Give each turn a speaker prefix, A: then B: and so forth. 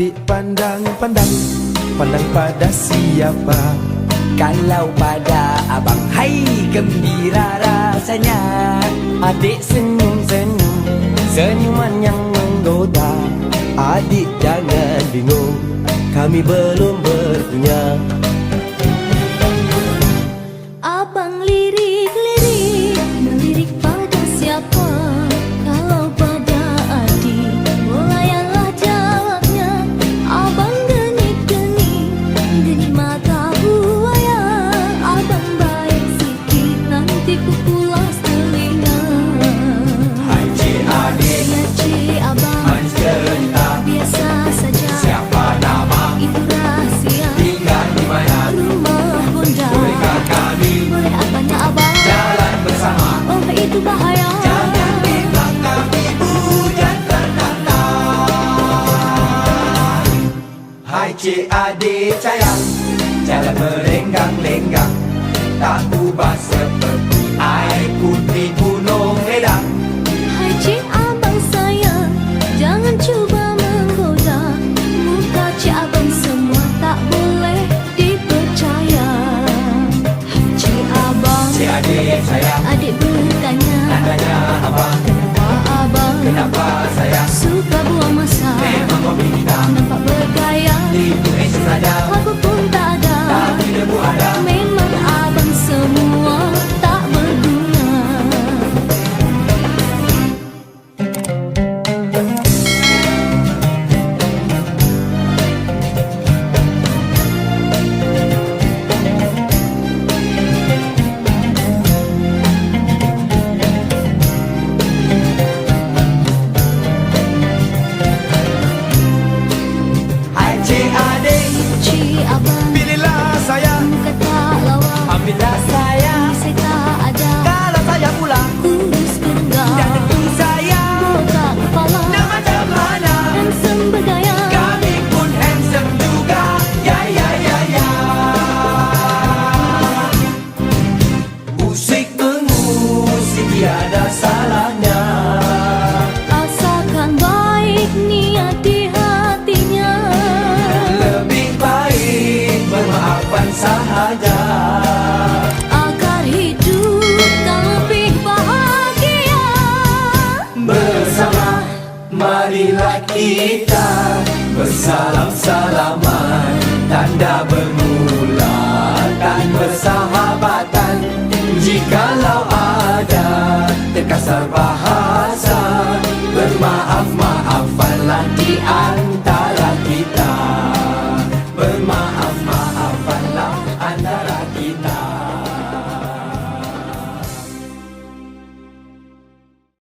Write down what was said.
A: Adik pandang pada siapa?
B: Kalau pada abang, hai gembira rasanya. Adik senyum-senyum, senyuman yang menggoda.
A: Adik jangan bingung, kami belum berpunya.
C: Abang lirik-lirik, melirik pada siapa? Kalau pada adik, melayanlah jawabnya. Abang genik-genik, genik mata buaya. Abang baik sikit, nanti ku pulas telinga.
B: Hai cik adik,
C: Ya cik abang,
B: manis genta,
C: biasa saja.
B: siapa nama,
C: Itu rahasia,
B: tinggal di mana,
C: rumah bunda.
B: bolehkah kami
C: Boleh apanya abang?
B: jalan bersama?
C: Oh itu bahaya.
B: Jangan di belakang ibu, jangan datang. Hai cik adik sayang, jalan melenggang-lenggang, tak ubah seperti air putih gunung Ledang.
C: Hai cik abang sayang, jangan cuba menggoda. Muka cik abang semua tak boleh dipercaya. Hai cik abang,
B: Cik adik sayang,
C: adik bertanya,
B: nak tanya abang,
C: kenapa abang
B: kenapa sayang?
C: suka buang masa?
B: Memang hobi kita,
C: Nampak bergaya,
B: itu esok saja,
C: aku pun tak ada.
B: tapi debu ada.
C: Memang abang semua tak berguna.
B: Hai cik adik,
C: Cik abang,
A: Pilihlah saya,
C: muka tak lawa,
B: ambillah saya,
C: saya tak ada.
B: kalau saya pulang,
C: Kurus gerengga,
B: dan tentu saya,
C: botak kepala,
B: nak macam mana?
C: handsome bergaya.
B: Kami pun handsome juga, ya ya ya ya. Musik mengusik tiada salahnya,
C: Asalkan baik niat di hatinya.
B: lebih baik bermaafkan sahaja.
C: Agar hidup tak lebih bahagia.
B: Bersama marilah kita bersalam-salaman, tanda bermulakan persahabatan. Jikalau ada terkasar bahasa, bermaaf-maafanlah di antara